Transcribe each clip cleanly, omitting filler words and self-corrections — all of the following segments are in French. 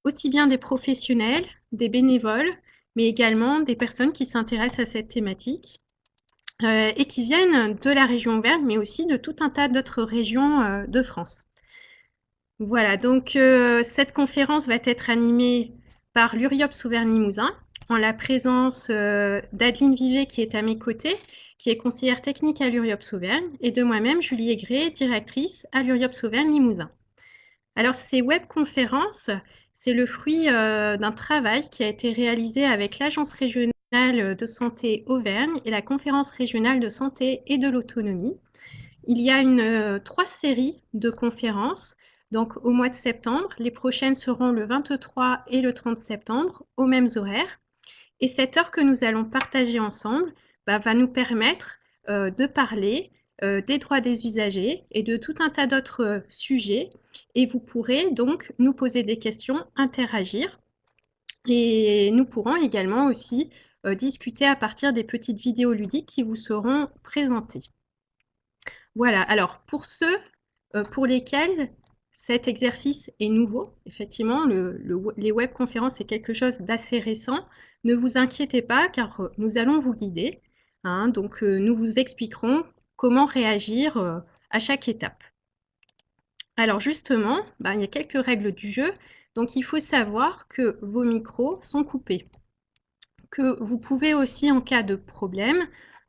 aussi bien des professionnels, des bénévoles, mais également des personnes qui s'intéressent à cette thématique et qui viennent de la région Auvergne, mais aussi de tout un tas d'autres régions de France. Voilà, donc cette conférence va être animée par l'URIOPS Auvergne-Limousin, en la présence d'Adeline Vivet, qui est à mes côtés, qui est conseillère technique à l'URIOPS Auvergne, et de moi-même, Julie Aigré, directrice à l'URIOPS Auvergne-Limousin. Alors, ces webconférences, c'est le fruit d'un travail qui a été réalisé avec l'Agence régionale de santé Auvergne et la Conférence régionale de santé et de l'autonomie. Il y a 3 séries de conférences, donc au mois de septembre. Les prochaines seront le 23 et le 30 septembre, aux mêmes horaires. Et cette heure que nous allons partager ensemble va nous permettre de parler des droits des usagers et de tout un tas d'autres sujets. Et vous pourrez donc nous poser des questions, interagir. Et nous pourrons également aussi discuter à partir des petites vidéos ludiques qui vous seront présentées. Voilà, alors pour ceux pour lesquels cet exercice est nouveau, effectivement, les webconférences, c'est quelque chose d'assez récent. Ne vous inquiétez pas, car nous allons vous guider. Hein, donc, nous vous expliquerons comment réagir à chaque étape. Alors justement, il y a quelques règles du jeu. Donc, il faut savoir que vos micros sont coupés, que vous pouvez aussi, en cas de problème,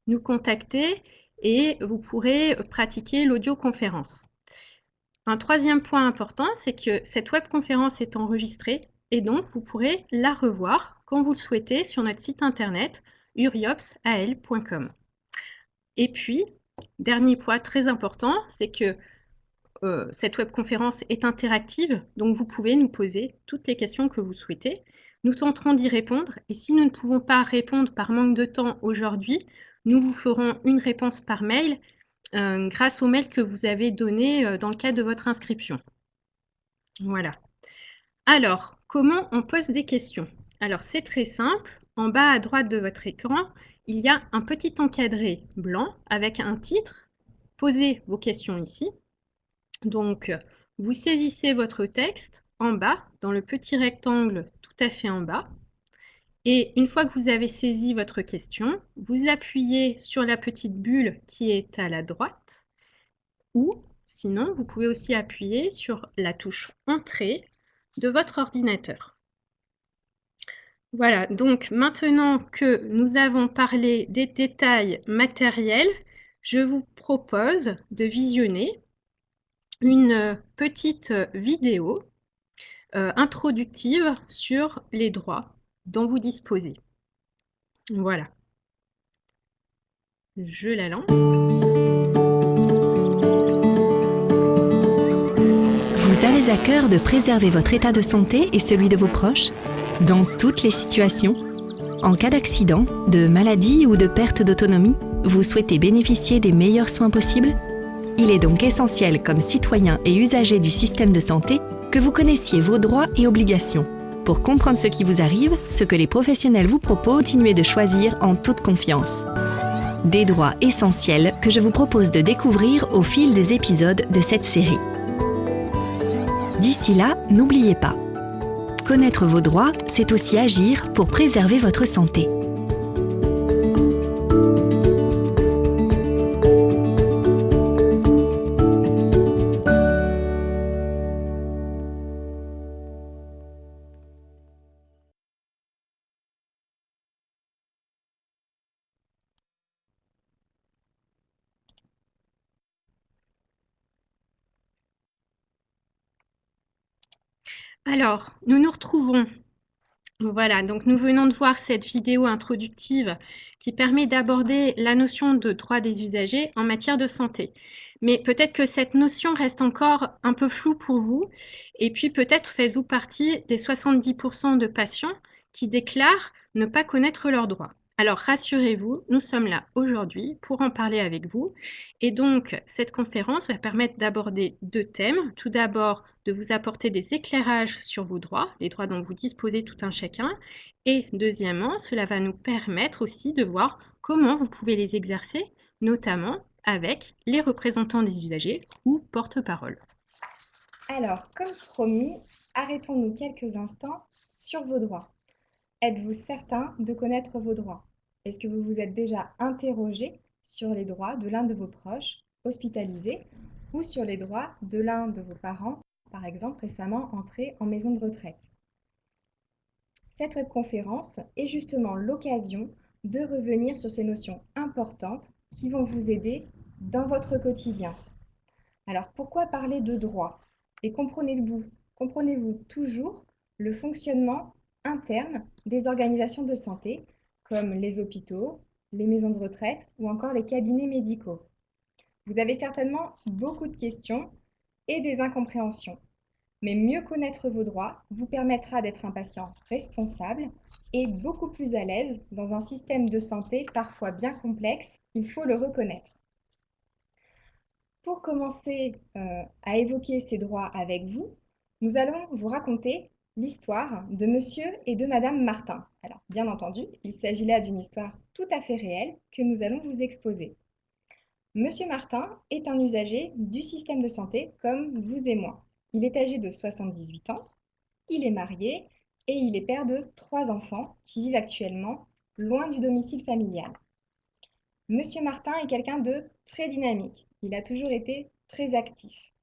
nous contacter et vous pourrez pratiquer l'audioconférence. Un troisième point important, c'est que cette webconférence est enregistrée et donc vous pourrez la revoir quand vous le souhaitez sur notre site internet uriopsal.com. Et puis, dernier point très important, c'est que cette webconférence est interactive, donc vous pouvez nous poser toutes les questions que vous souhaitez. Nous tenterons d'y répondre et si nous ne pouvons pas répondre par manque de temps aujourd'hui, nous vous ferons une réponse par mail grâce au mail que vous avez donné dans le cadre de votre inscription. Voilà. Alors, comment on pose des questions? Alors, c'est très simple. En bas à droite de votre écran, il y a un petit encadré blanc avec un titre. Posez vos questions ici. Donc, vous saisissez votre texte en bas, dans le petit rectangle tout à fait en bas. Et une fois que vous avez saisi votre question, vous appuyez sur la petite bulle qui est à la droite ou sinon, vous pouvez aussi appuyer sur la touche Entrée de votre ordinateur. Voilà, donc maintenant que nous avons parlé des détails matériels, je vous propose de visionner une petite vidéo introductive sur les droits dont vous disposez. Voilà. Je la lance. Vous avez à cœur de préserver votre état de santé et celui de vos proches dans toutes les situations. En cas d'accident, de maladie ou de perte d'autonomie, vous souhaitez bénéficier des meilleurs soins possibles? Il est donc essentiel, comme citoyen et usager du système de santé, que vous connaissiez vos droits et obligations. Pour comprendre ce qui vous arrive, ce que les professionnels vous proposent, continuez de choisir en toute confiance. Des droits essentiels que je vous propose de découvrir au fil des épisodes de cette série. D'ici là, n'oubliez pas, connaître vos droits, c'est aussi agir pour préserver votre santé. Alors, nous nous retrouvons. Voilà, donc nous venons de voir cette vidéo introductive qui permet d'aborder la notion de droit des usagers en matière de santé. Mais peut-être que cette notion reste encore un peu floue pour vous. Et puis peut-être faites-vous partie des 70% de patients qui déclarent ne pas connaître leurs droits. Alors rassurez-vous, nous sommes là aujourd'hui pour en parler avec vous. Et donc, cette conférence va permettre d'aborder 2 thèmes. Tout d'abord, de vous apporter des éclairages sur vos droits, les droits dont vous disposez tout un chacun. Et deuxièmement, cela va nous permettre aussi de voir comment vous pouvez les exercer, notamment avec les représentants des usagers ou porte-parole. Alors, comme promis, arrêtons-nous quelques instants sur vos droits. Êtes-vous certain de connaître vos droits? Est-ce que vous vous êtes déjà interrogé sur les droits de l'un de vos proches hospitalisés ou sur les droits de l'un de vos parents, par exemple récemment entrés en maison de retraite? Cette webconférence est justement l'occasion de revenir sur ces notions importantes qui vont vous aider dans votre quotidien. Alors pourquoi parler de droits? Et comprenez-vous toujours le fonctionnement interne des organisations de santé, comme les hôpitaux, les maisons de retraite ou encore les cabinets médicaux? Vous avez certainement beaucoup de questions et des incompréhensions. Mais mieux connaître vos droits vous permettra d'être un patient responsable et beaucoup plus à l'aise dans un système de santé parfois bien complexe, il faut le reconnaître. Pour commencer à évoquer ces droits avec vous, nous allons vous raconter l'histoire de Monsieur et de Madame Martin. Alors, bien entendu, il s'agit là d'une histoire tout à fait réelle que nous allons vous exposer. Monsieur Martin est un usager du système de santé comme vous et moi. Il est âgé de 78 ans, il est marié et il est père de 3 enfants qui vivent actuellement loin du domicile familial. Monsieur Martin est quelqu'un de très dynamique. Il a toujours été très actif.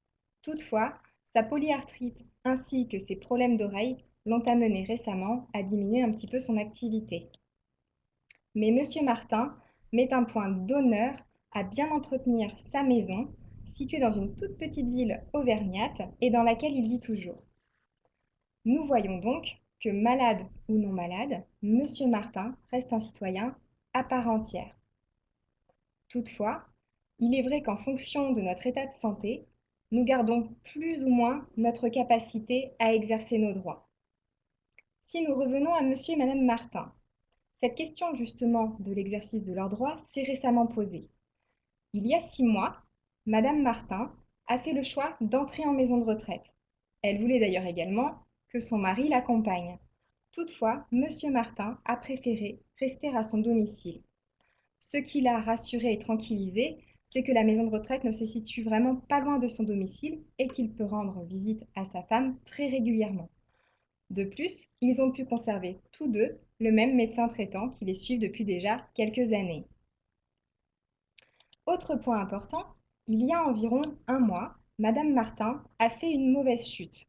Toutefois, sa polyarthrite ainsi que ses problèmes d'oreille l'ont amené récemment à diminuer un petit peu son activité. Mais Monsieur Martin met un point d'honneur à bien entretenir sa maison, située dans une toute petite ville auvergnate et dans laquelle il vit toujours. Nous voyons donc que malade ou non malade, Monsieur Martin reste un citoyen à part entière. Toutefois, il est vrai qu'en fonction de notre état de santé, nous gardons plus ou moins notre capacité à exercer nos droits. Si nous revenons à Monsieur et Madame Martin, cette question justement de l'exercice de leurs droits s'est récemment posée. Il y a 6 mois, Madame Martin a fait le choix d'entrer en maison de retraite. Elle voulait d'ailleurs également que son mari l'accompagne. Toutefois, Monsieur Martin a préféré rester à son domicile. Ce qui l'a rassuré et tranquillisé, c'est que la maison de retraite ne se situe vraiment pas loin de son domicile et qu'il peut rendre visite à sa femme très régulièrement. De plus, ils ont pu conserver tous deux le même médecin traitant qui les suit depuis déjà quelques années. Autre point important, il y a environ 1 mois, Madame Martin a fait une mauvaise chute.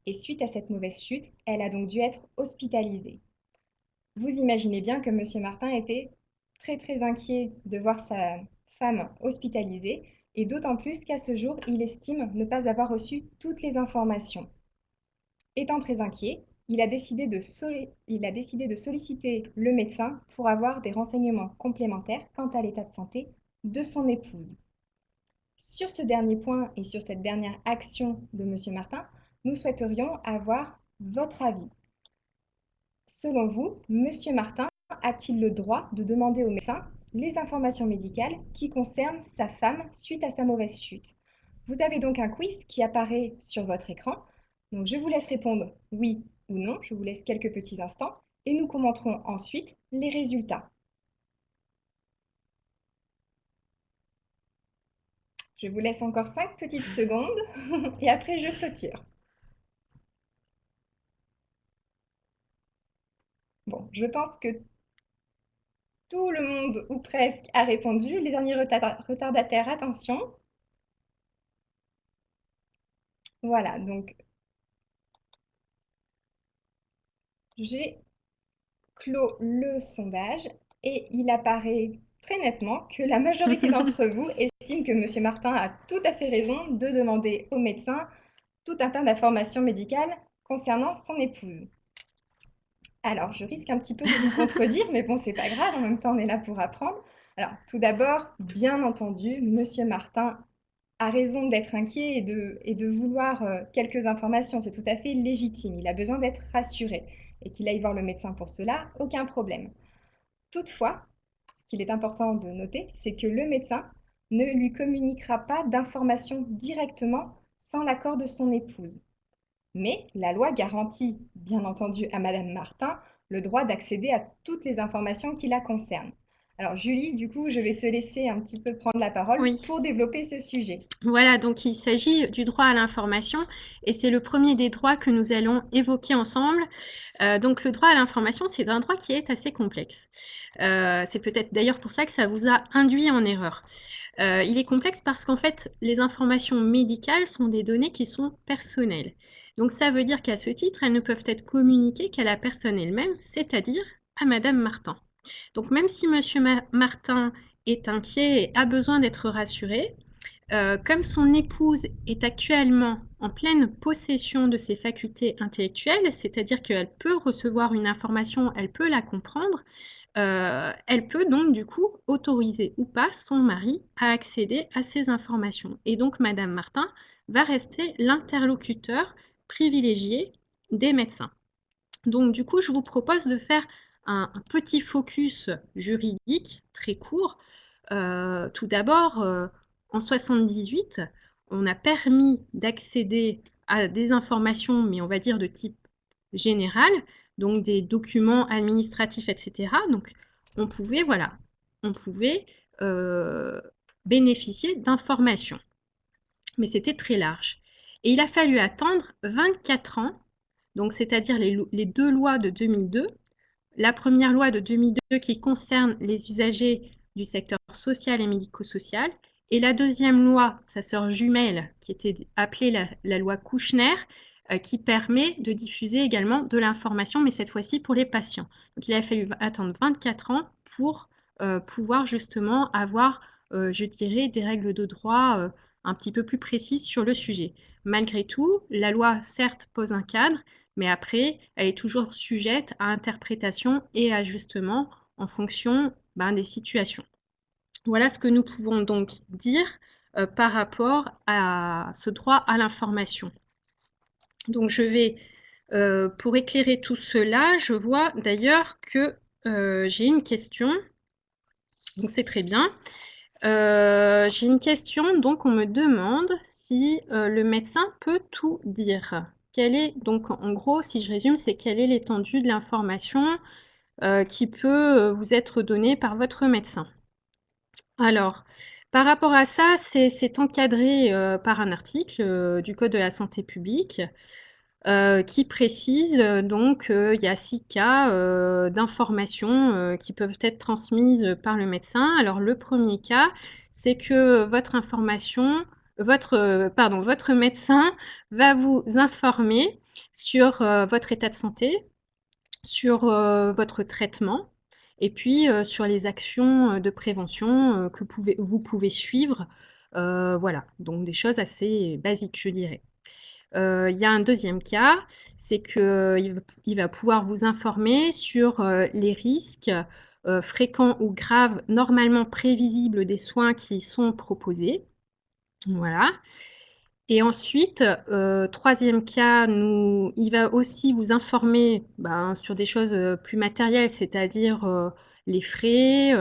Et suite à cette mauvaise chute, elle a donc dû être hospitalisée. Vous imaginez bien que Monsieur Martin était très inquiet de voir sa femme hospitalisée et d'autant plus qu'à ce jour, il estime ne pas avoir reçu toutes les informations. Étant très inquiet, il a décidé de solliciter le médecin pour avoir des renseignements complémentaires quant à l'état de santé de son épouse. Sur ce dernier point et sur cette dernière action de Monsieur Martin, nous souhaiterions avoir votre avis. Selon vous, Monsieur Martin a-t-il le droit de demander au médecin les informations médicales qui concernent sa femme suite à sa mauvaise chute? Vous avez donc un quiz qui apparaît sur votre écran. Donc je vous laisse répondre oui ou non, je vous laisse quelques petits instants et nous commenterons ensuite les résultats. Je vous laisse encore 5 petites secondes et après je clôture. Bon, je pense que tout le monde, ou presque, a répondu. Les derniers retardataires, attention. Voilà, donc j'ai clos le sondage et il apparaît très nettement que la majorité d'entre vous estime que M. Martin a tout à fait raison de demander au médecin tout un tas d'informations médicales concernant son épouse. Alors, je risque un petit peu de vous contredire, mais bon, c'est pas grave, en même temps, on est là pour apprendre. Alors, tout d'abord, bien entendu, Monsieur Martin a raison d'être inquiet et de vouloir quelques informations. C'est tout à fait légitime. Il a besoin d'être rassuré et qu'il aille voir le médecin pour cela, aucun problème. Toutefois, ce qu'il est important de noter, c'est que le médecin ne lui communiquera pas d'informations directement sans l'accord de son épouse. Mais la loi garantit, bien entendu, à Madame Martin le droit d'accéder à toutes les informations qui la concernent. Alors Julie, du coup, je vais te laisser un petit peu prendre la parole Oui. pour développer ce sujet. Voilà, donc il s'agit du droit à l'information et c'est le premier des droits que nous allons évoquer ensemble. Donc le droit à l'information, c'est un droit qui est assez complexe. C'est peut-être d'ailleurs pour ça que ça vous a induit en erreur. Il est complexe parce qu'en fait, les informations médicales sont des données qui sont personnelles. Donc ça veut dire qu'à ce titre, elles ne peuvent être communiquées qu'à la personne elle-même, c'est-à-dire à Madame Martin. Donc même si Monsieur Martin est inquiet et a besoin d'être rassuré, comme son épouse est actuellement en pleine possession de ses facultés intellectuelles, c'est-à-dire qu'elle peut recevoir une information, elle peut la comprendre, elle peut donc du coup autoriser ou pas son mari à accéder à ces informations. Et donc Madame Martin va rester l'interlocuteur privilégié des médecins. Donc du coup, je vous propose de faire un petit focus juridique très court. Tout d'abord, en 78, on a permis d'accéder à des informations, mais on va dire de type général, donc des documents administratifs, etc. Donc on pouvait, voilà, on pouvait bénéficier d'informations, mais c'était très large. Et il a fallu attendre 24 ans, donc c'est-à-dire les deux lois de 2002. La première loi de 2002 qui concerne les usagers du secteur social et médico-social, et la deuxième loi, sa sœur jumelle, qui était appelée la loi Kouchner, qui permet de diffuser également de l'information, mais cette fois-ci pour les patients. Donc il a fallu attendre 24 ans pour pouvoir justement avoir, je dirais, des règles de droit un petit peu plus précises sur le sujet. Malgré tout, la loi, certes, pose un cadre, mais après, elle est toujours sujette à interprétation et ajustement en fonction des situations. Voilà ce que nous pouvons donc dire par rapport à ce droit à l'information. Donc je vais, pour éclairer tout cela, je vois d'ailleurs que j'ai une question, donc c'est très bien. J'ai une question, donc on me demande si le médecin peut tout dire. Quelle est, donc en gros, si je résume, c'est quelle est l'étendue de l'information qui peut vous être donnée par votre médecin. Alors, par rapport à ça, c'est encadré par un article du Code de la santé publique qui précise donc il y a 6 cas d'informations qui peuvent être transmises par le médecin. Alors le premier cas, c'est que votre information, votre médecin va vous informer sur votre état de santé, sur votre traitement et puis sur les actions de prévention que vous pouvez suivre. Voilà, donc des choses assez basiques, je dirais. Il y a un deuxième cas, c'est qu'il va pouvoir vous informer sur les risques fréquents ou graves, normalement prévisibles des soins qui sont proposés. Voilà. Et ensuite, troisième cas, il va aussi vous informer sur des choses plus matérielles, c'est-à-dire les frais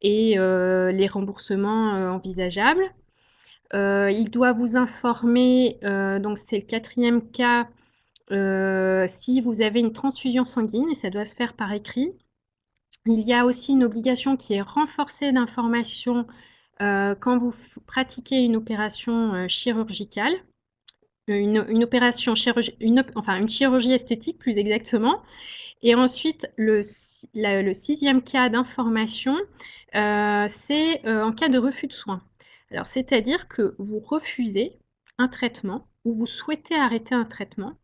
et les remboursements envisageables. Il doit vous informer, donc c'est le quatrième cas, si vous avez une transfusion sanguine et ça doit se faire par écrit. Il y a aussi une obligation qui est renforcée d'information quand vous pratiquez une opération chirurgicale, une chirurgie esthétique plus exactement. Et ensuite, le sixième cas d'information, c'est en cas de refus de soins. Alors, c'est-à-dire que vous refusez un traitement ou vous souhaitez arrêter un traitement.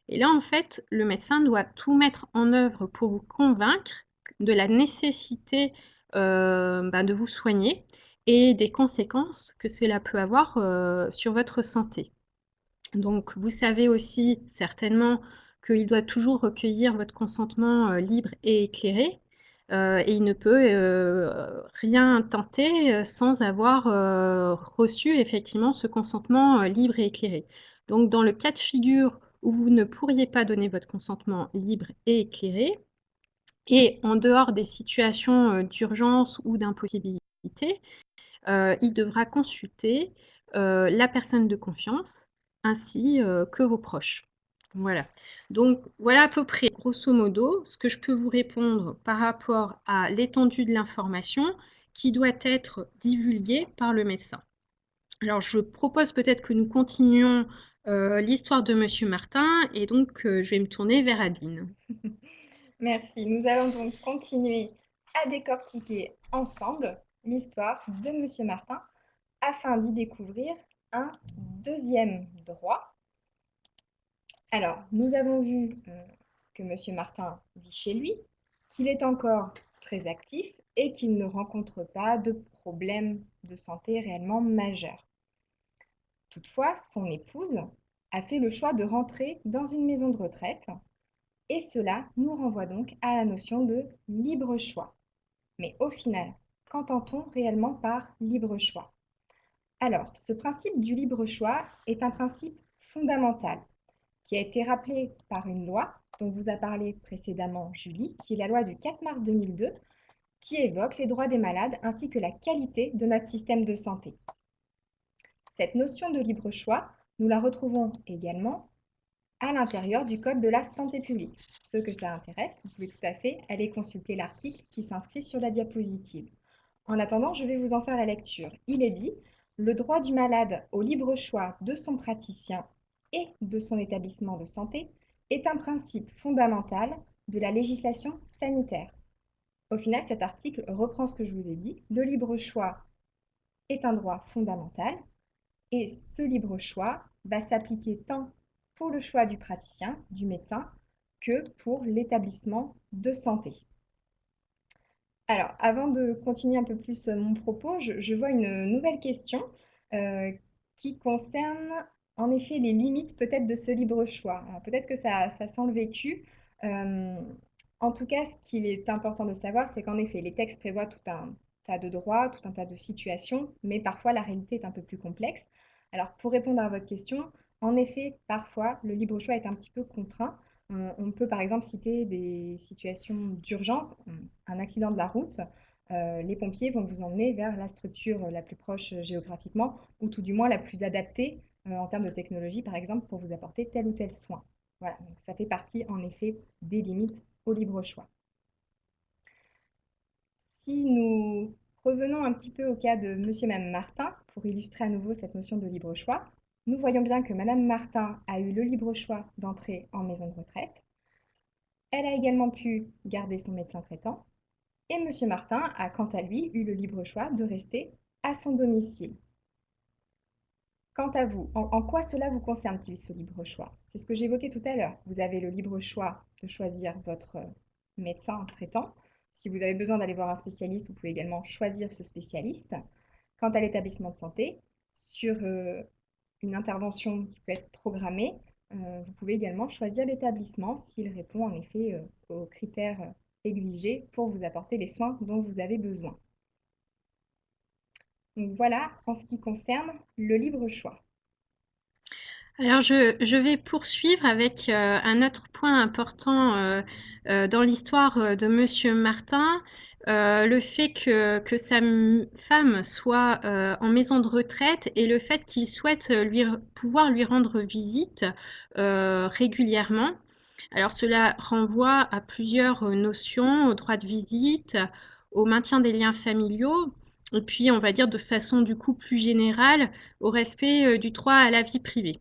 Et là, en fait, le médecin doit tout mettre en œuvre pour vous convaincre de la nécessité de vous soigner et des conséquences que cela peut avoir sur votre santé. Donc, vous savez aussi certainement qu'il doit toujours recueillir votre consentement libre et éclairé. Et il ne peut rien tenter sans avoir reçu effectivement ce consentement libre et éclairé. Donc, dans le cas de figure où vous ne pourriez pas donner votre consentement libre et éclairé, et en dehors des situations d'urgence ou d'impossibilité, il devra consulter la personne de confiance ainsi que vos proches. Voilà. Donc, voilà à peu près, grosso modo, ce que je peux vous répondre par rapport à l'étendue de l'information qui doit être divulguée par le médecin. Alors, je propose peut-être que nous continuions l'histoire de Monsieur Martin et donc je vais me tourner vers Adeline. Merci. Nous allons donc continuer à décortiquer ensemble l'histoire de Monsieur Martin afin d'y découvrir un deuxième droit. Alors, nous avons vu que Monsieur Martin vit chez lui, qu'il est encore très actif et qu'il ne rencontre pas de problème de santé réellement majeur. Toutefois, son épouse a fait le choix de rentrer dans une maison de retraite et cela nous renvoie donc à la notion de libre choix. Mais au final, qu'entend-on réellement par libre choix? Alors, ce principe du libre choix est un principe fondamental qui a été rappelé par une loi dont vous a parlé précédemment Julie, qui est la loi du 4 mars 2002, qui évoque les droits des malades ainsi que la qualité de notre système de santé. Cette notion de libre choix, nous la retrouvons également à l'intérieur du Code de la santé publique. Pour ceux que ça intéresse, vous pouvez tout à fait aller consulter l'article qui s'inscrit sur la diapositive. En attendant, je vais vous en faire la lecture. Il est dit: le droit du malade au libre choix de son praticien et de son établissement de santé est un principe fondamental de la législation sanitaire. Au final, cet article reprend ce que je vous ai dit. Le libre choix est un droit fondamental et ce libre choix va s'appliquer tant pour le choix du praticien, du médecin, que pour l'établissement de santé. Alors, avant de continuer un peu plus mon propos, je vois une nouvelle question qui concerne en effet les limites peut-être de ce libre choix. Alors, peut-être que ça sent le vécu. En tout cas, ce qu'il est important de savoir, c'est qu'en effet, les textes prévoient tout un tas de droits, tout un tas de situations, mais parfois la réalité est un peu plus complexe. Alors, pour répondre à votre question, en effet, parfois, le libre choix est un petit peu contraint. On peut par exemple citer des situations d'urgence, un accident de la route. Les pompiers vont vous emmener vers la structure la plus proche géographiquement, ou tout du moins la plus adaptée en termes de technologie, par exemple, pour vous apporter tel ou tel soin. Voilà, donc ça fait partie en effet des limites au libre choix. Si nous revenons un petit peu au cas de Monsieur et Madame Martin, pour illustrer à nouveau cette notion de libre choix, nous voyons bien que Madame Martin a eu le libre choix d'entrer en maison de retraite. Elle a également pu garder son médecin traitant. Et Monsieur Martin a quant à lui eu le libre choix de rester à son domicile. Quant à vous, en quoi cela vous concerne-t-il ce libre choix? C'est ce que j'évoquais tout à l'heure. Vous avez le libre choix de choisir votre médecin traitant. Si vous avez besoin d'aller voir un spécialiste, vous pouvez également choisir ce spécialiste. Quant à l'établissement de santé, sur une intervention qui peut être programmée, vous pouvez également choisir l'établissement s'il répond en effet aux critères exigés pour vous apporter les soins dont vous avez besoin. Donc voilà en ce qui concerne le libre choix. Alors, je vais poursuivre avec un autre point important dans l'histoire de Monsieur Martin, le fait que sa femme soit en maison de retraite et le fait qu'il souhaite pouvoir lui rendre visite régulièrement. Alors, cela renvoie à plusieurs notions, au droit de visite, au maintien des liens familiaux, et puis, on va dire de façon du coup plus générale, au respect du droit à la vie privée.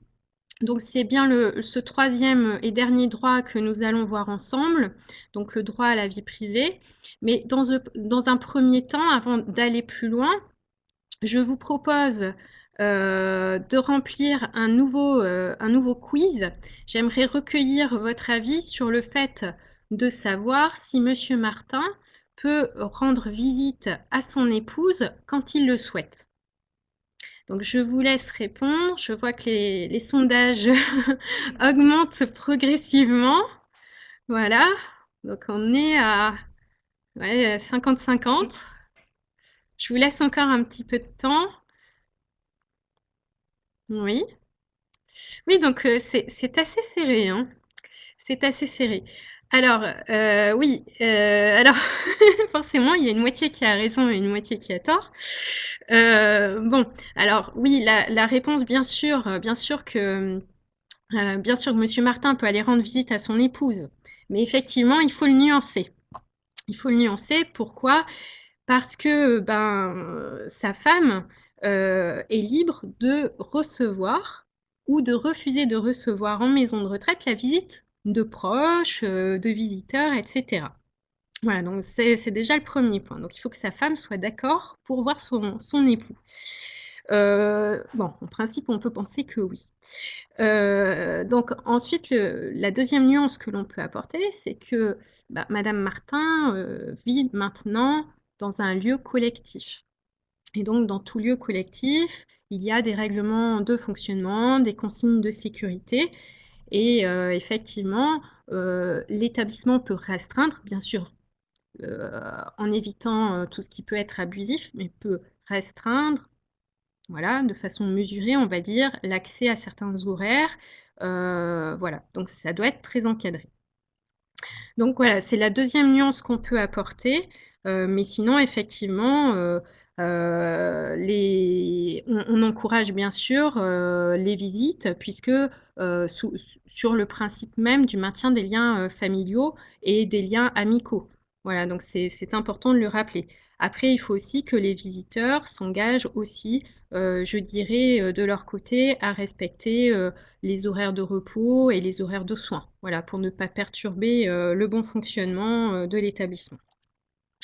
Donc c'est bien ce troisième et dernier droit que nous allons voir ensemble, donc le droit à la vie privée. Mais dans un premier temps, avant d'aller plus loin, je vous propose de remplir un nouveau quiz. J'aimerais recueillir votre avis sur le fait de savoir si Monsieur Martin peut rendre visite à son épouse quand il le souhaite. Donc, je vous laisse répondre. Je vois que les sondages augmentent progressivement. Voilà. Donc, on est à 50-50. Je vous laisse encore un petit peu de temps. Oui. Oui, donc c'est assez serré, hein. C'est assez serré. Alors, oui, alors forcément, il y a une moitié qui a raison et une moitié qui a tort. Bon, alors oui, la réponse, bien sûr que Bien sûr, monsieur Martin peut aller rendre visite à son épouse, mais effectivement, il faut le nuancer. Il faut le nuancer, pourquoi? Parce que, sa femme, est libre de recevoir ou de refuser de recevoir en maison de retraite la visite de proches, de visiteurs et cetera. Voilà, donc c'est déjà le premier point. Donc il faut que sa femme soit d'accord pour voir son époux. Bon, en principe, on peut penser que oui. Donc ensuite, la deuxième nuance que l'on peut apporter, c'est que, madame Martin, vit maintenant dans un lieu collectif et donc dans tout lieu collectif, il y a des règlements de fonctionnement, des consignes de sécurité et effectivement, l'établissement peut restreindre, bien sûr, en évitant, tout ce qui peut être abusif, mais peut restreindre, voilà, de façon mesurée, on va dire, l'accès à certains horaires, voilà, donc ça doit être très encadré. Donc voilà, c'est la deuxième nuance qu'on peut apporter, mais sinon effectivement, on encourage bien sûr, les visites puisque, sur le principe même du maintien des liens, familiaux et des liens amicaux. Voilà, donc c'est important de le rappeler. Après, il faut aussi que les visiteurs s'engagent aussi, je dirais, de leur côté à respecter, les horaires de repos et les horaires de soins, voilà, pour ne pas perturber le bon fonctionnement de l'établissement.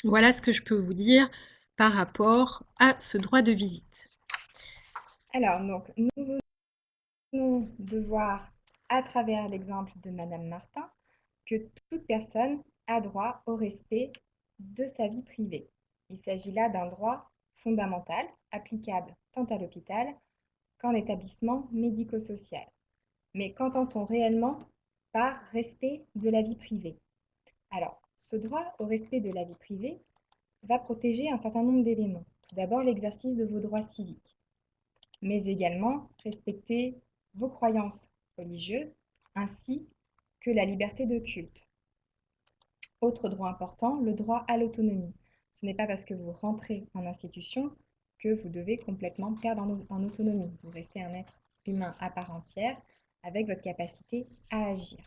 Voilà ce que je peux vous dire par rapport à ce droit de visite. Alors, donc, nous venons de voir à travers l'exemple de Madame Martin que toute personne a droit au respect de sa vie privée. Il s'agit là d'un droit fondamental applicable tant à l'hôpital qu'en établissement médico-social. Mais qu'entend-on réellement par respect de la vie privée? Alors, ce droit au respect de la vie privée va protéger un certain nombre d'éléments. Tout d'abord, l'exercice de vos droits civiques, mais également respecter vos croyances religieuses ainsi que la liberté de culte. Autre droit important, le droit à l'autonomie. Ce n'est pas parce que vous rentrez en institution que vous devez complètement perdre en autonomie. Vous restez un être humain à part entière avec votre capacité à agir.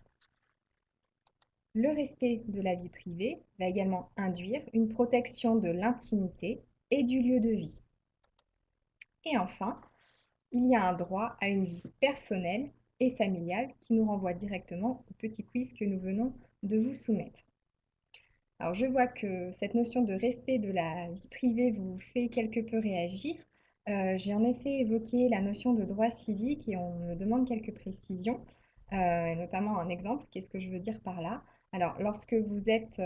Le respect de la vie privée va également induire une protection de l'intimité et du lieu de vie. Et enfin, il y a un droit à une vie personnelle et familiale qui nous renvoie directement au petit quiz que nous venons de vous soumettre. Alors je vois que cette notion de respect de la vie privée vous fait quelque peu réagir. J'ai en effet évoqué la notion de droit civique et on me demande quelques précisions, notamment un exemple. Qu'est-ce que je veux dire par là? Alors, lorsque vous êtes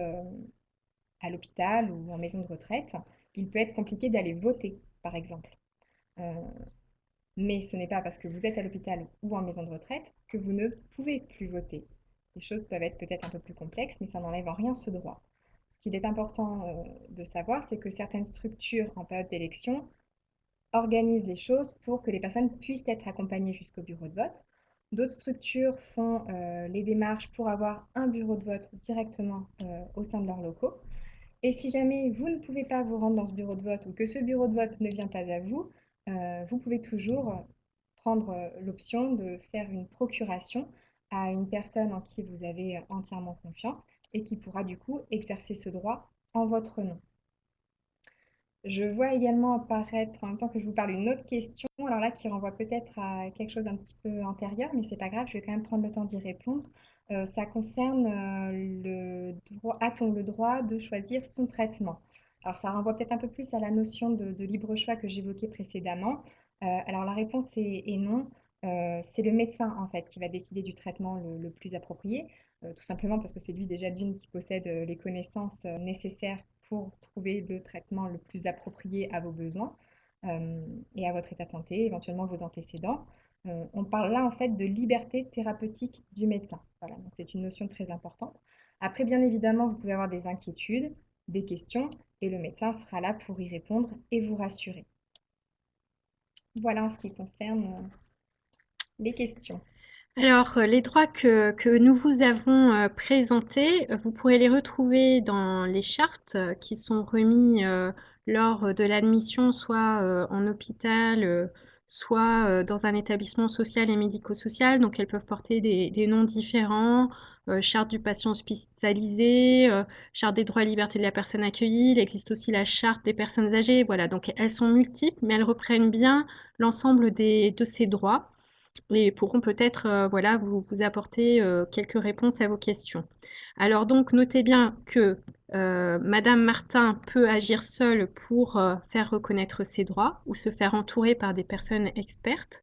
à l'hôpital ou en maison de retraite, il peut être compliqué d'aller voter, par exemple. Euh, mais ce n'est pas parce que vous êtes à l'hôpital ou en maison de retraite que vous ne pouvez plus voter. Les choses peuvent être peut-être un peu plus complexes, mais ça n'enlève en rien ce droit. Ce qu'il est important de savoir, c'est que certaines structures en période d'élection organisent les choses pour que les personnes puissent être accompagnées jusqu'au bureau de vote. D'autres structures font les démarches pour avoir un bureau de vote directement au sein de leurs locaux. Et si jamais vous ne pouvez pas vous rendre dans ce bureau de vote ou que ce bureau de vote ne vient pas à vous, vous pouvez toujours prendre l'option de faire une procuration à une personne en qui vous avez entièrement confiance et qui pourra du coup exercer ce droit en votre nom. Je vois également apparaître, en même temps que je vous parle, une autre question, alors là qui renvoie peut-être à quelque chose d'un petit peu antérieur, mais c'est pas grave, je vais quand même prendre le temps d'y répondre. Ça concerne a-t-on le droit de choisir son traitement? Alors ça renvoie peut-être un peu plus à la notion de libre choix que j'évoquais précédemment. Alors la réponse est non. C'est le médecin en fait qui va décider du traitement le plus approprié, tout simplement parce que c'est lui déjà d'une qui possède les connaissances nécessaires pour trouver le traitement le plus approprié à vos besoins et à votre état de santé, éventuellement vos antécédents. On parle là en fait de liberté thérapeutique du médecin. Voilà, donc c'est une notion très importante. Après, bien évidemment, vous pouvez avoir des inquiétudes, des questions, et le médecin sera là pour y répondre et vous rassurer. Voilà en ce qui concerne les questions. Alors, les droits que nous vous avons présentés, vous pourrez les retrouver dans les chartes qui sont remises lors de l'admission, soit en hôpital, soit dans un établissement social et médico-social. Donc, elles peuvent porter des noms différents, charte du patient hospitalisé, charte des droits et libertés de la personne accueillie. Il existe aussi la charte des personnes âgées. Voilà, donc elles sont multiples, mais elles reprennent bien l'ensemble de ces droits et pourront peut-être voilà, vous apporter quelques réponses à vos questions. Alors donc, notez bien que Madame Martin peut agir seule pour faire reconnaître ses droits ou se faire entourer par des personnes expertes.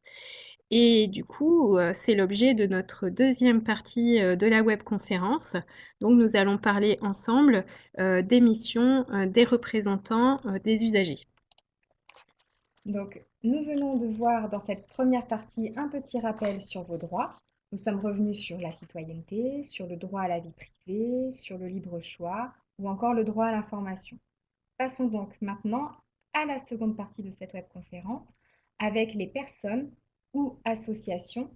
Et du coup, c'est l'objet de notre deuxième partie de la webconférence. Donc, nous allons parler ensemble des missions des représentants des usagers. Donc, nous venons de voir dans cette première partie un petit rappel sur vos droits. Nous sommes revenus sur la citoyenneté, sur le droit à la vie privée, sur le libre choix ou encore le droit à l'information. Passons donc maintenant à la seconde partie de cette webconférence avec les personnes ou associations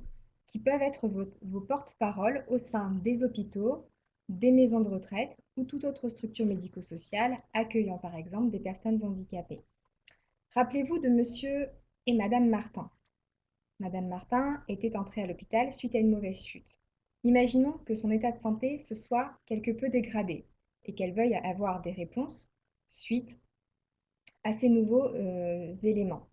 qui peuvent être vos porte-parole au sein des hôpitaux, des maisons de retraite ou toute autre structure médico-sociale accueillant par exemple des personnes handicapées. Rappelez-vous de monsieur et madame Martin. Madame Martin était entrée à l'hôpital suite à une mauvaise chute. Imaginons que son état de santé se soit quelque peu dégradé et qu'elle veuille avoir des réponses suite à ces nouveaux éléments.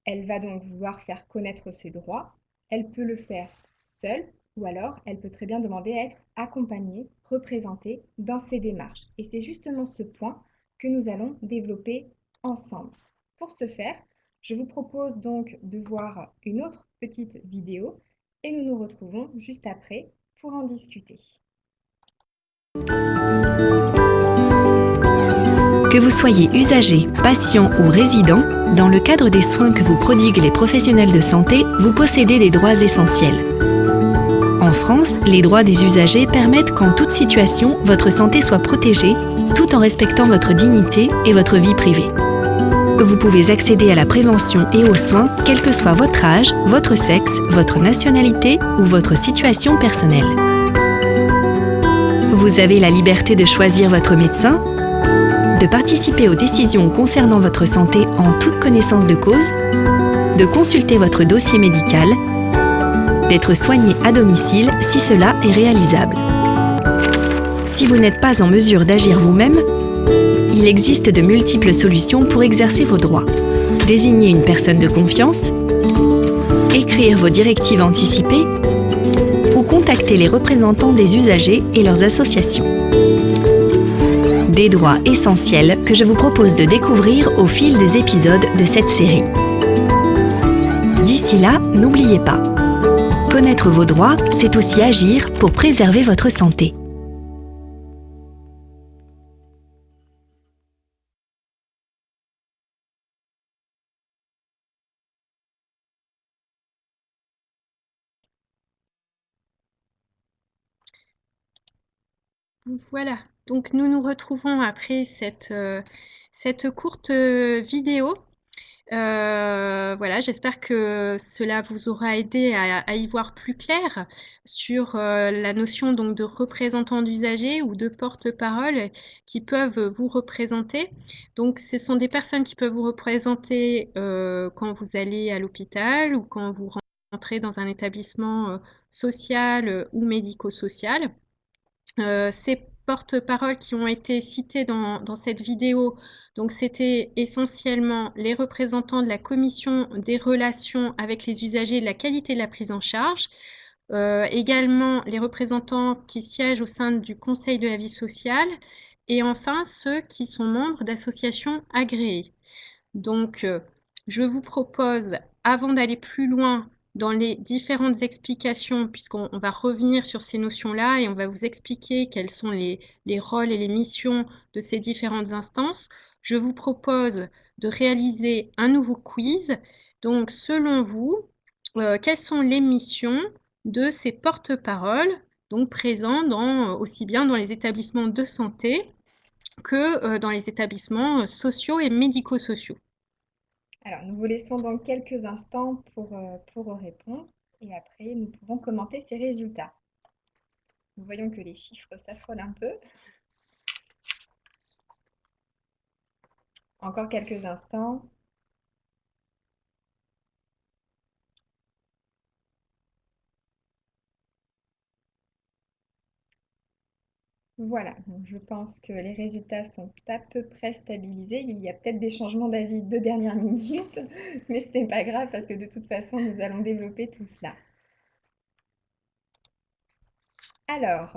Elle va donc vouloir faire connaître ses droits. Elle peut le faire seule ou alors elle peut très bien demander à être accompagnée, représentée dans ses démarches. Et c'est justement ce point que nous allons développer ensemble. Pour ce faire, je vous propose donc de voir une autre petite vidéo et nous nous retrouvons juste après pour en discuter. Que vous soyez usager, patient ou résident, dans le cadre des soins que vous prodiguent les professionnels de santé, vous possédez des droits essentiels. En France, les droits des usagers permettent qu'en toute situation, votre santé soit protégée, tout en respectant votre dignité et votre vie privée. Vous pouvez accéder à la prévention et aux soins, quel que soit votre âge, votre sexe, votre nationalité ou votre situation personnelle. Vous avez la liberté de choisir votre médecin, de participer aux décisions concernant votre santé en toute connaissance de cause, de consulter votre dossier médical, d'être soigné à domicile si cela est réalisable. Si vous n'êtes pas en mesure d'agir vous-même, il existe de multiples solutions pour exercer vos droits. Désigner une personne de confiance, écrire vos directives anticipées ou contacter les représentants des usagers et leurs associations. Des droits essentiels que je vous propose de découvrir au fil des épisodes de cette série. D'ici là, n'oubliez pas, connaître vos droits, c'est aussi agir pour préserver votre santé. Voilà, donc nous nous retrouvons après cette courte vidéo. Voilà, j'espère que cela vous aura aidé à y voir plus clair sur la notion donc de représentant d'usagers ou de porte-parole qui peuvent vous représenter. Donc, ce sont des personnes qui peuvent vous représenter quand vous allez à l'hôpital ou quand vous rentrez dans un établissement social ou médico-social. Ces porte-paroles qui ont été cités dans cette vidéo, donc c'était essentiellement les représentants de la commission des relations avec les usagers et de la qualité de la prise en charge, également les représentants qui siègent au sein du Conseil de la vie sociale et enfin ceux qui sont membres d'associations agréées. Donc, je vous propose, avant d'aller plus loin dans les différentes explications, puisqu'on va revenir sur ces notions-là et on va vous expliquer quels sont les rôles et les missions de ces différentes instances, je vous propose de réaliser un nouveau quiz. Donc, selon vous, quelles sont les missions de ces porte-paroles, donc présents aussi bien dans les établissements de santé que dans les établissements sociaux et médico-sociaux? Alors, nous vous laissons dans quelques instants pour répondre et après, nous pourrons commenter ces résultats. Nous voyons que les chiffres s'affolent un peu. Encore quelques instants. Voilà, donc je pense que les résultats sont à peu près stabilisés. Il y a peut-être des changements d'avis de dernière minute, mais ce n'est pas grave parce que de toute façon, nous allons développer tout cela. Alors,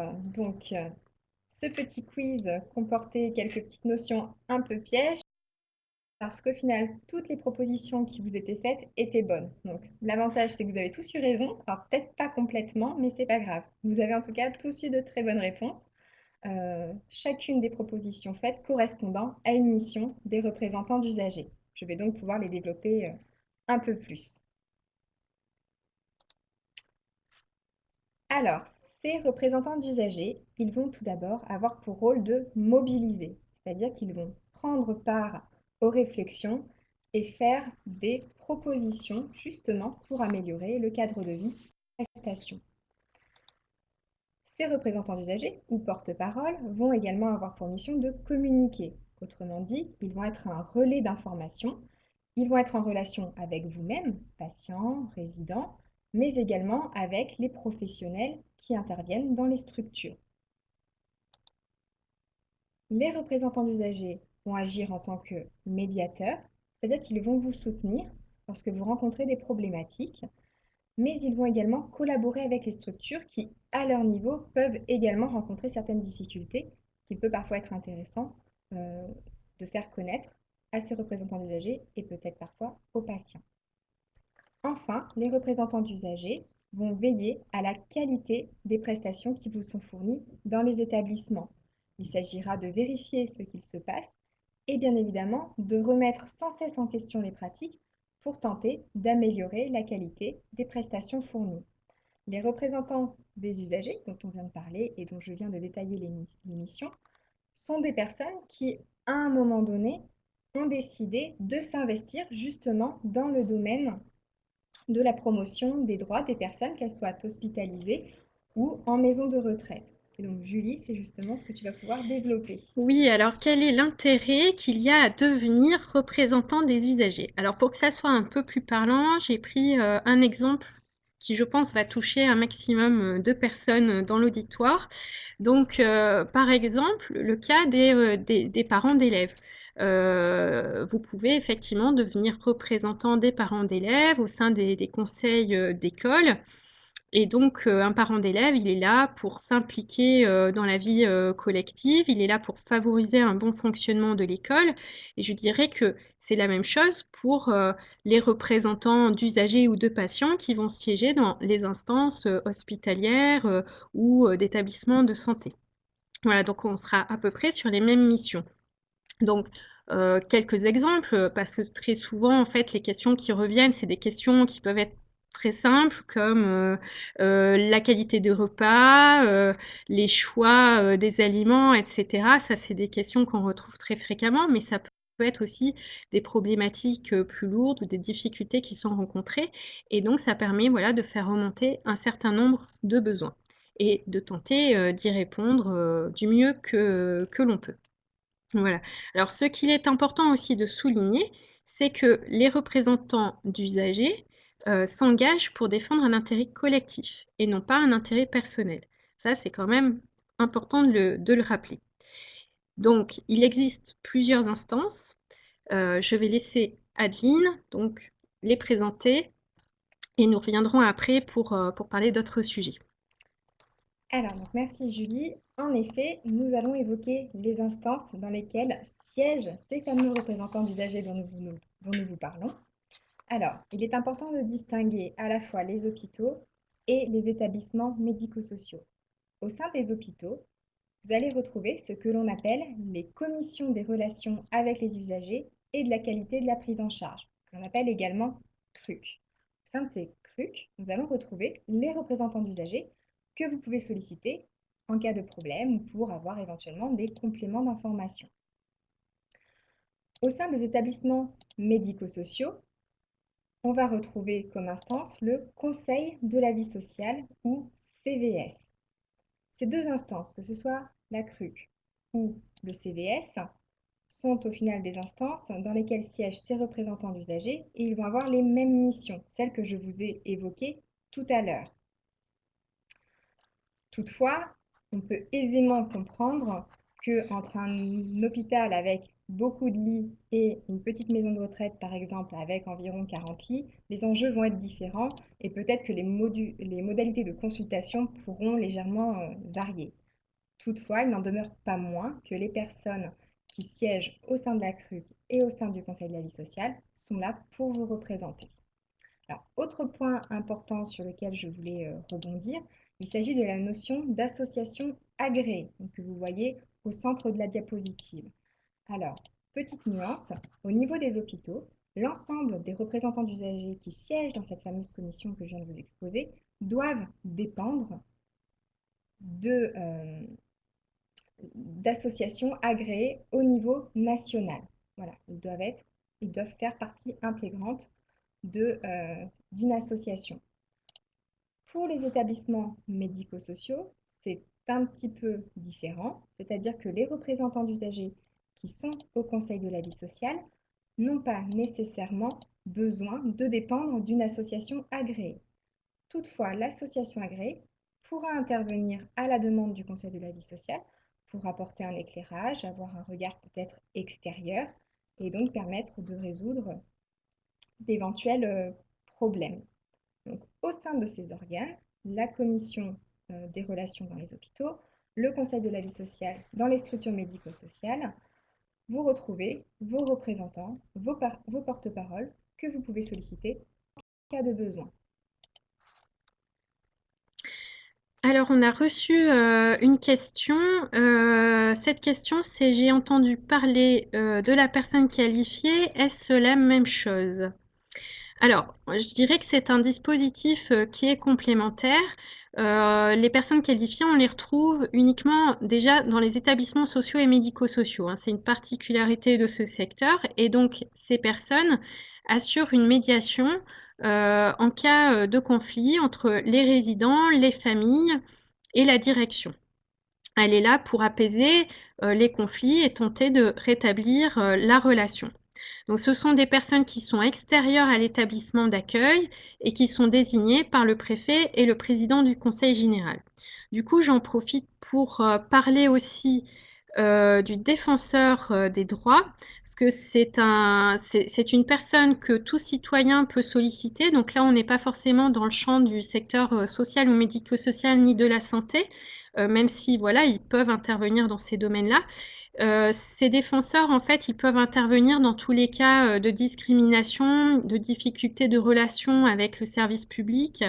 ce petit quiz comportait quelques petites notions un peu pièges parce qu'au final, toutes les propositions qui vous étaient faites étaient bonnes. Donc, l'avantage, c'est que vous avez tous eu raison. Alors, peut-être pas complètement, mais c'est pas grave. Vous avez en tout cas tous eu de très bonnes réponses. Chacune des propositions faites correspondant à une mission des représentants d'usagers. Je vais donc pouvoir les développer un peu plus. Alors, ces représentants d'usagers, ils vont tout d'abord avoir pour rôle de mobiliser, c'est-à-dire qu'ils vont prendre part aux réflexions et faire des propositions justement pour améliorer le cadre de vie des prestations. Ces représentants d'usagers ou porte-parole vont également avoir pour mission de communiquer. Autrement dit, ils vont être un relais d'information. Ils vont être en relation avec vous-même, patients, résidents, mais également avec les professionnels qui interviennent dans les structures. Les représentants d'usagers vont agir en tant que médiateurs, c'est-à-dire qu'ils vont vous soutenir lorsque vous rencontrez des problématiques, mais ils vont également collaborer avec les structures qui, à leur niveau, peuvent également rencontrer certaines difficultés qu'il peut parfois être intéressant de faire connaître à ces représentants d'usagers et peut-être parfois aux patients. Enfin, les représentants d'usagers vont veiller à la qualité des prestations qui vous sont fournies dans les établissements. Il s'agira de vérifier ce qu'il se passe et bien évidemment de remettre sans cesse en question les pratiques pour tenter d'améliorer la qualité des prestations fournies. Les représentants des usagers dont on vient de parler et dont je viens de détailler les missions sont des personnes qui, à un moment donné, ont décidé de s'investir justement dans le domaine de la promotion des droits des personnes, qu'elles soient hospitalisées ou en maison de retraite. Et donc, Julie, c'est justement ce que tu vas pouvoir développer. Oui, alors quel est l'intérêt qu'il y a à devenir représentant des usagers? Alors pour que ça soit un peu plus parlant, j'ai pris un exemple qui, je pense, va toucher un maximum de personnes dans l'auditoire. Donc, par exemple, le cas des parents d'élèves. Vous pouvez effectivement devenir représentant des parents d'élèves au sein des conseils d'école. Et donc, un parent d'élève, il est là pour s'impliquer dans la vie collective, il est là pour favoriser un bon fonctionnement de l'école. Et je dirais que c'est la même chose pour les représentants d'usagers ou de patients qui vont siéger dans les instances hospitalières ou d'établissements de santé. Voilà, donc on sera à peu près sur les mêmes missions. Donc, quelques exemples, parce que très souvent, en fait, les questions qui reviennent, c'est des questions qui peuvent être très simples, comme la qualité des repas, les choix des aliments, etc. Ça, c'est des questions qu'on retrouve très fréquemment, mais ça peut être aussi des problématiques plus lourdes ou des difficultés qui sont rencontrées. Et donc, ça permet voilà, de faire remonter un certain nombre de besoins et de tenter d'y répondre du mieux que l'on peut. Voilà. Alors, ce qu'il est important aussi de souligner, c'est que les représentants d'usagers s'engagent pour défendre un intérêt collectif et non pas un intérêt personnel. Ça, c'est quand même important de le rappeler. Donc, il existe plusieurs instances. Je vais laisser Adeline donc, les présenter et nous reviendrons après pour parler d'autres sujets. Alors, donc, merci Julie. En effet, nous allons évoquer les instances dans lesquelles siègent ces fameux représentants d'usagers dont nous vous parlons. Alors, il est important de distinguer à la fois les hôpitaux et les établissements médico-sociaux. Au sein des hôpitaux, vous allez retrouver ce que l'on appelle les commissions des relations avec les usagers et de la qualité de la prise en charge, que l'on appelle également CRUC. Au sein de ces CRUC, nous allons retrouver les représentants d'usagers que vous pouvez solliciter en cas de problème ou pour avoir éventuellement des compléments d'information. Au sein des établissements médico-sociaux, on va retrouver comme instance le Conseil de la vie sociale ou CVS. Ces deux instances, que ce soit la CRUC ou le CVS, sont au final des instances dans lesquelles siègent ces représentants d'usagers et ils vont avoir les mêmes missions, celles que je vous ai évoquées tout à l'heure. Toutefois, on peut aisément comprendre qu'entre un hôpital avec beaucoup de lits et une petite maison de retraite, par exemple, avec environ 40 lits, les enjeux vont être différents et peut-être que les modalités de consultation pourront légèrement varier. Toutefois, il n'en demeure pas moins que les personnes qui siègent au sein de la CRUC et au sein du Conseil de la vie sociale sont là pour vous représenter. Alors, autre point important sur lequel je voulais rebondir, il s'agit de la notion d'association agréée, que vous voyez au centre de la diapositive. Alors, petite nuance, au niveau des hôpitaux, l'ensemble des représentants d'usagers qui siègent dans cette fameuse commission que je viens de vous exposer doivent dépendre d'associations agréées au niveau national. Voilà, ils doivent faire partie intégrante d'une association. Pour les établissements médico-sociaux, c'est un petit peu différent, c'est-à-dire que les représentants d'usagers qui sont au Conseil de la vie sociale n'ont pas nécessairement besoin de dépendre d'une association agréée. Toutefois, l'association agréée pourra intervenir à la demande du Conseil de la vie sociale pour apporter un éclairage, avoir un regard peut-être extérieur et donc permettre de résoudre d'éventuels problèmes. Donc, au sein de ces organes, la commission des relations dans les hôpitaux, le Conseil de la vie sociale dans les structures médico-sociales, vous retrouvez vos représentants, vos porte-paroles que vous pouvez solliciter en cas de besoin. Alors, on a reçu une question. Cette question, c'est: j'ai entendu parler de la personne qualifiée. Est-ce la même chose? Alors, je dirais que c'est un dispositif qui est complémentaire. Les personnes qualifiées, on les retrouve uniquement déjà dans les établissements sociaux et médico-sociaux, hein. C'est une particularité de ce secteur. Et donc, ces personnes assurent une médiation en cas de conflit entre les résidents, les familles et la direction. Elle est là pour apaiser les conflits et tenter de rétablir la relation. Donc, ce sont des personnes qui sont extérieures à l'établissement d'accueil et qui sont désignées par le préfet et le président du conseil général. Du coup, j'en profite pour parler aussi du défenseur des droits, parce que c'est une personne que tout citoyen peut solliciter. Donc là, on n'est pas forcément dans le champ du secteur social ou médico-social ni de la santé, même si voilà, ils peuvent intervenir dans ces domaines-là. Ces défenseurs, en fait, ils peuvent intervenir dans tous les cas de discrimination, de difficultés de relation avec le service public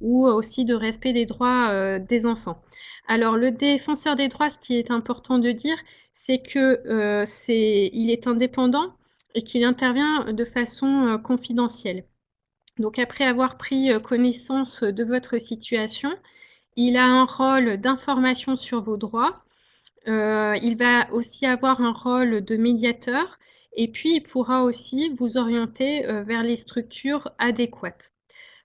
ou aussi de respect des droits des enfants. Alors, le défenseur des droits, ce qui est important de dire, c'est qu'il est indépendant et qu'il intervient de façon confidentielle. Donc, après avoir pris connaissance de votre situation, il a un rôle d'information sur vos droits. Il va aussi avoir un rôle de médiateur et puis il pourra aussi vous orienter vers les structures adéquates.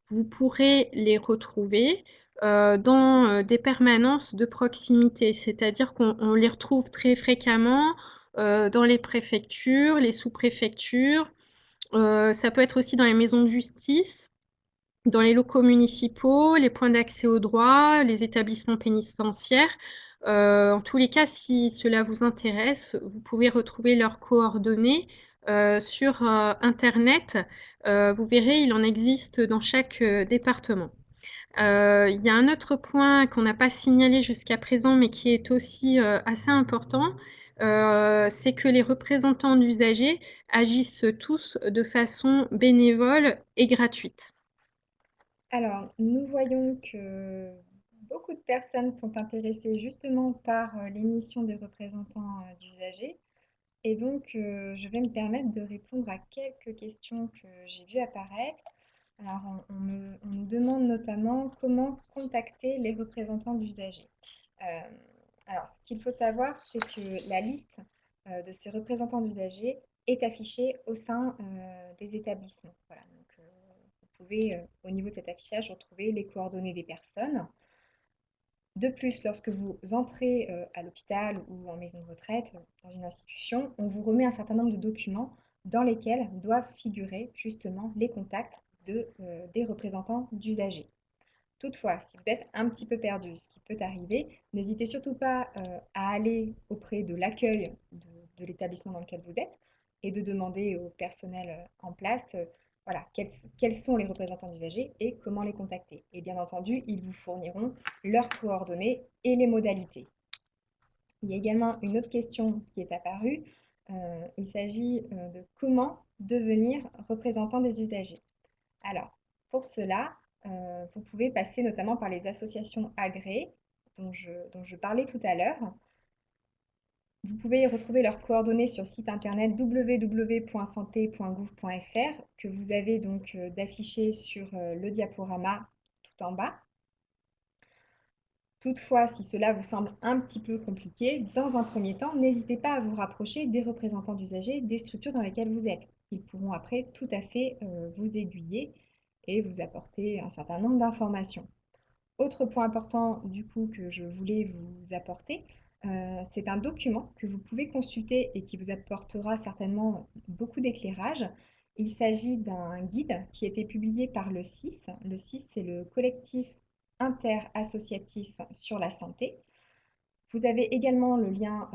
Vous pourrez les retrouver dans des permanences de proximité, c'est-à-dire qu'on les retrouve très fréquemment dans les préfectures, les sous-préfectures. Ça peut être aussi dans les maisons de justice, dans les locaux municipaux, les points d'accès aux droits, les établissements pénitentiaires. En tous les cas, si cela vous intéresse, vous pouvez retrouver leurs coordonnées sur Internet. Vous verrez, il en existe dans chaque département. Il y a un autre point qu'on n'a pas signalé jusqu'à présent, mais qui est aussi assez important, c'est que les représentants d'usagers agissent tous de façon bénévole et gratuite. Alors, nous voyons que beaucoup de personnes sont intéressées justement par l'émission des représentants d'usagers. Et donc, je vais me permettre de répondre à quelques questions que j'ai vues apparaître. Alors, on nous demande notamment comment contacter les représentants d'usagers. Euh, alors, ce qu'il faut savoir, c'est que la liste de ces représentants d'usagers est affichée au sein des établissements. Voilà, donc, vous pouvez, au niveau de cet affichage, retrouver les coordonnées des personnes. De plus, lorsque vous entrez à l'hôpital ou en maison de retraite, dans une institution, on vous remet un certain nombre de documents dans lesquels doivent figurer justement les contacts des représentants d'usagers. Toutefois, si vous êtes un petit peu perdu, ce qui peut arriver, n'hésitez surtout pas à aller auprès de l'accueil de l'établissement dans lequel vous êtes et de demander au personnel en place voilà, quels sont les représentants d'usagers et comment les contacter. Et bien entendu, ils vous fourniront leurs coordonnées et les modalités. Il y a également une autre question qui est apparue. Il s'agit de comment devenir représentant des usagers. Alors, pour cela, vous pouvez passer notamment par les associations agréées dont je parlais tout à l'heure. Vous pouvez retrouver leurs coordonnées sur le site internet www.santé.gouv.fr que vous avez donc d'afficher sur le diaporama tout en bas. Toutefois, si cela vous semble un petit peu compliqué, dans un premier temps, n'hésitez pas à vous rapprocher des représentants d'usagers des structures dans lesquelles vous êtes. Ils pourront après tout à fait vous aiguiller et vous apporter un certain nombre d'informations. Autre point important du coup que je voulais vous apporter, c'est un document que vous pouvez consulter et qui vous apportera certainement beaucoup d'éclairage. Il s'agit d'un guide qui a été publié par le CIS. Le CIS, c'est le collectif interassociatif sur la santé. Vous avez également le lien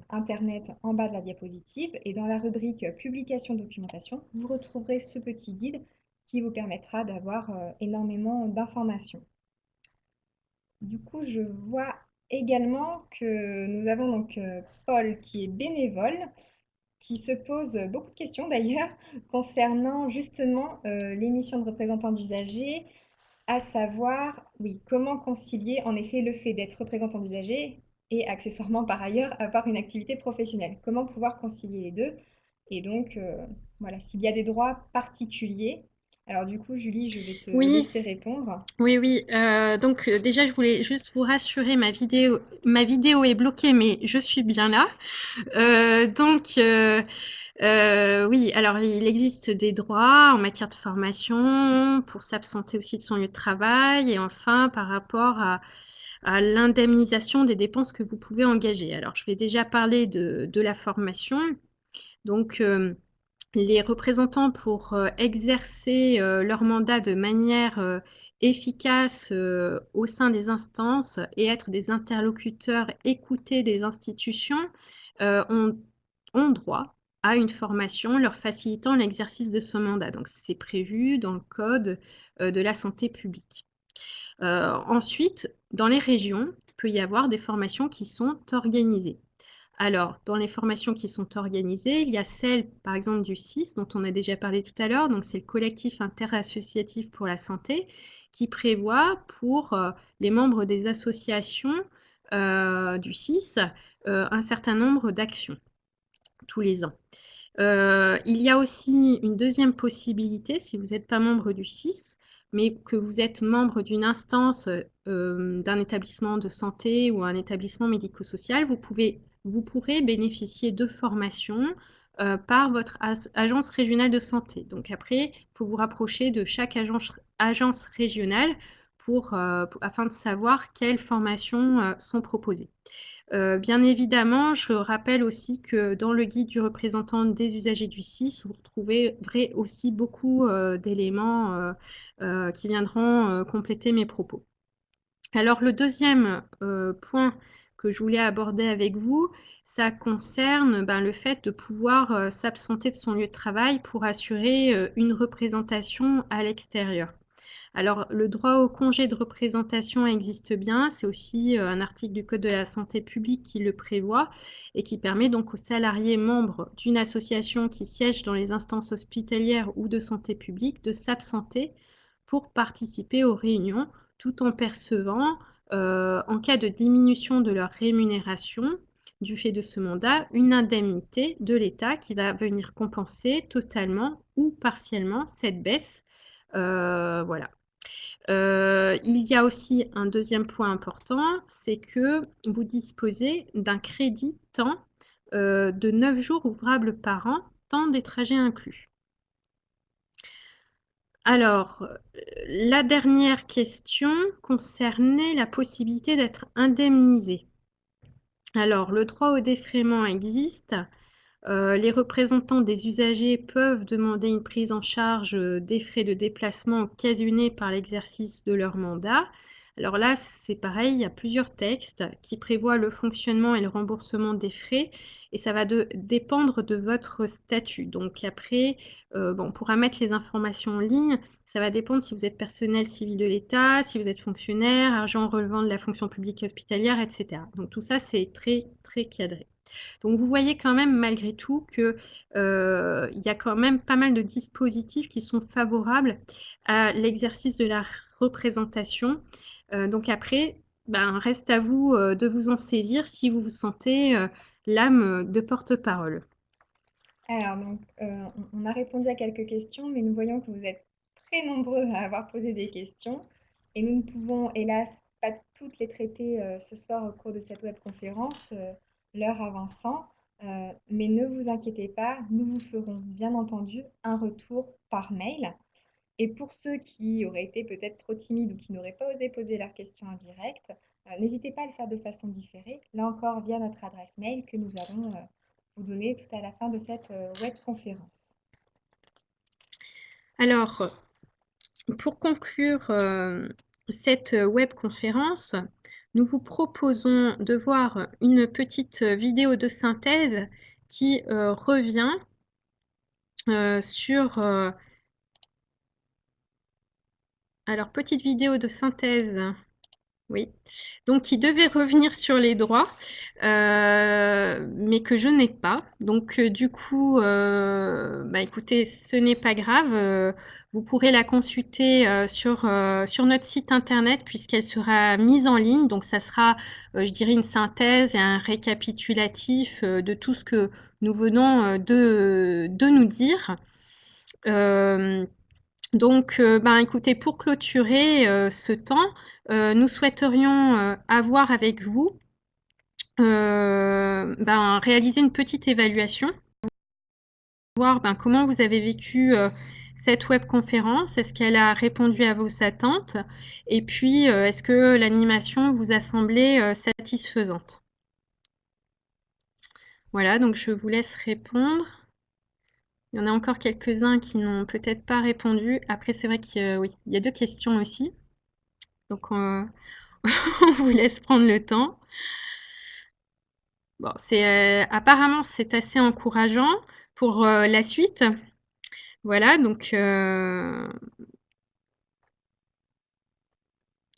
internet en bas de la diapositive et dans la rubrique publication documentation, vous retrouverez ce petit guide qui vous permettra d'avoir énormément d'informations. Du coup, je vois également que nous avons donc Paul qui est bénévole, qui se pose beaucoup de questions d'ailleurs concernant justement les missions de représentants d'usagers, à savoir, oui, comment concilier en effet le fait d'être représentant d'usagers et accessoirement par ailleurs avoir une activité professionnelle. Comment pouvoir concilier les deux? Et donc, voilà, s'il y a des droits particuliers. Alors du coup, Julie, je vais te Oui, laisser répondre. oui. Donc déjà, je voulais juste vous rassurer, ma vidéo est bloquée, mais je suis bien là. Oui, alors il existe des droits en matière de formation, pour s'absenter aussi de son lieu de travail et enfin par rapport à l'indemnisation des dépenses que vous pouvez engager. Alors je vais déjà parler de la formation. Donc les représentants pour exercer leur mandat de manière efficace au sein des instances et être des interlocuteurs écoutés des institutions ont droit à une formation leur facilitant l'exercice de ce mandat. Donc c'est prévu dans le code de la santé publique. Ensuite, dans les régions, il peut y avoir des formations qui sont organisées. Alors, dans les formations qui sont organisées, il y a celle, par exemple, du CIS, dont on a déjà parlé tout à l'heure, donc c'est le collectif interassociatif pour la santé, qui prévoit pour les membres des associations du CIS un certain nombre d'actions tous les ans. Il y a aussi une deuxième possibilité, si vous n'êtes pas membre du CIS, mais que vous êtes membre d'une instance d'un établissement de santé ou un établissement médico-social, vous pourrez bénéficier de formations par votre agence régionale de santé. Donc après, il faut vous rapprocher de chaque agence régionale afin de savoir quelles formations sont proposées. Bien évidemment, je rappelle aussi que dans le guide du représentant des usagers du CIS, vous retrouverez aussi beaucoup d'éléments qui viendront compléter mes propos. Alors le deuxième point que je voulais aborder avec vous, ça concerne le fait de pouvoir s'absenter de son lieu de travail pour assurer une représentation à l'extérieur. Alors, le droit au congé de représentation existe bien. C'est aussi un article du Code de la santé publique qui le prévoit et qui permet donc aux salariés membres d'une association qui siège dans les instances hospitalières ou de santé publique de s'absenter pour participer aux réunions tout en percevant, en cas de diminution de leur rémunération du fait de ce mandat, une indemnité de l'État qui va venir compenser totalement ou partiellement cette baisse. Voilà. Il y a aussi un deuxième point important, c'est que vous disposez d'un crédit temps de 9 jours ouvrables par an, temps des trajets inclus. Alors, la dernière question concernait la possibilité d'être indemnisé. Alors, le droit au défraiement existe Les représentants des usagers peuvent demander une prise en charge des frais de déplacement occasionnés par l'exercice de leur mandat. Alors là, c'est pareil, il y a plusieurs textes qui prévoient le fonctionnement et le remboursement des frais et ça va dépendre de votre statut. Donc après, on pourra mettre les informations en ligne. Ça va dépendre si vous êtes personnel civil de l'État, si vous êtes fonctionnaire, agent relevant de la fonction publique et hospitalière, etc. Donc tout ça, c'est très, très cadré. Donc vous voyez quand même malgré tout que, il y a quand même pas mal de dispositifs qui sont favorables à l'exercice de la représentation. Donc après, reste à vous, de vous en saisir si vous vous sentez, l'âme de porte-parole. Alors donc, on a répondu à quelques questions, mais nous voyons que vous êtes très nombreux à avoir posé des questions et nous ne pouvons hélas pas toutes les traiter, ce soir au cours de cette webconférence, l'heure avançant. Mais ne vous inquiétez pas, nous vous ferons bien entendu un retour par mail. Et pour ceux qui auraient été peut-être trop timides ou qui n'auraient pas osé poser leurs questions en direct, n'hésitez pas à le faire de façon différée, là encore via notre adresse mail que nous allons vous donner tout à la fin de cette webconférence. Alors, pour conclure cette webconférence, nous vous proposons de voir une petite vidéo de synthèse qui revient sur... alors, petite vidéo de synthèse, oui, donc qui devait revenir sur les droits, mais que je n'ai pas. Donc du coup, écoutez, ce n'est pas grave, vous pourrez la consulter sur notre site internet puisqu'elle sera mise en ligne. Donc ça sera, je dirais, une synthèse et un récapitulatif de tout ce que nous venons de nous dire. Donc, écoutez, pour clôturer ce temps, nous souhaiterions avoir avec vous réaliser une petite évaluation, voir comment vous avez vécu cette webconférence, est-ce qu'elle a répondu à vos attentes et puis est-ce que l'animation vous a semblé satisfaisante. Voilà, donc je vous laisse répondre. Il y en a encore quelques-uns qui n'ont peut-être pas répondu. Après, c'est vrai qu'il oui, il y a 2 questions aussi. Donc, on vous laisse prendre le temps. Bon, apparemment, c'est assez encourageant pour la suite. Voilà, donc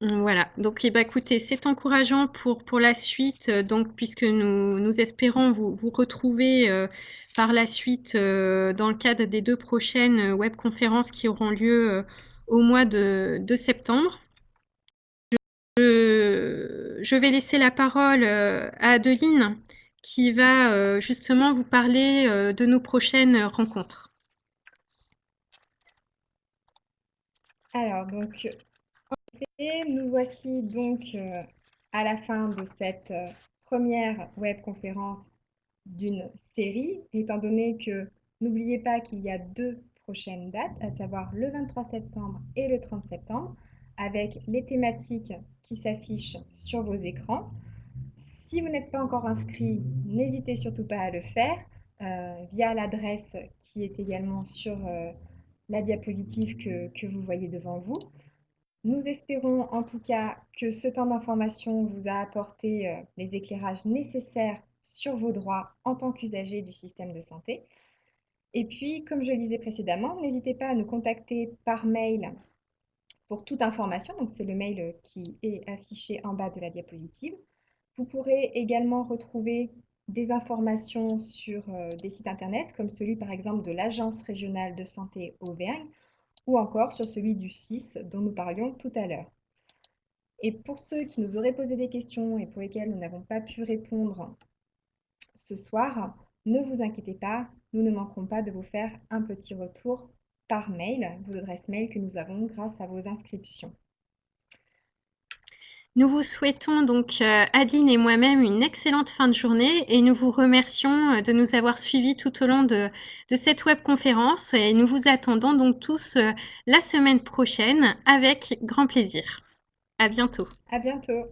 voilà. Donc, écoutez, c'est encourageant pour la suite, donc puisque nous espérons vous retrouver par la suite dans le cadre des 2 prochaines webconférences qui auront lieu au mois de septembre. Je vais laisser la parole à Adeline qui va justement vous parler de nos prochaines rencontres. Alors donc, en effet, nous voici donc à la fin de cette première webconférence d'une série, étant donné que n'oubliez pas qu'il y a 2 prochaines dates, à savoir le 23 septembre et le 30 septembre, avec les thématiques qui s'affichent sur vos écrans. Si vous n'êtes pas encore inscrit, n'hésitez surtout pas à le faire via l'adresse qui est également sur la diapositive que vous voyez devant vous. Nous espérons en tout cas que ce temps d'information vous a apporté les éclairages nécessaires sur vos droits en tant qu'usager du système de santé. Et puis, comme je le disais précédemment, n'hésitez pas à nous contacter par mail pour toute information. Donc, c'est le mail qui est affiché en bas de la diapositive. Vous pourrez également retrouver des informations sur des sites internet, comme celui par exemple de l'Agence régionale de santé Auvergne, ou encore sur celui du SIS dont nous parlions tout à l'heure. Et pour ceux qui nous auraient posé des questions et pour lesquels nous n'avons pas pu répondre ce soir, ne vous inquiétez pas, nous ne manquerons pas de vous faire un petit retour par mail, vos adresses mail que nous avons grâce à vos inscriptions. Nous vous souhaitons donc, Adeline et moi-même, une excellente fin de journée et nous vous remercions de nous avoir suivis tout au long de cette webconférence et nous vous attendons donc tous la semaine prochaine avec grand plaisir. À bientôt. À bientôt.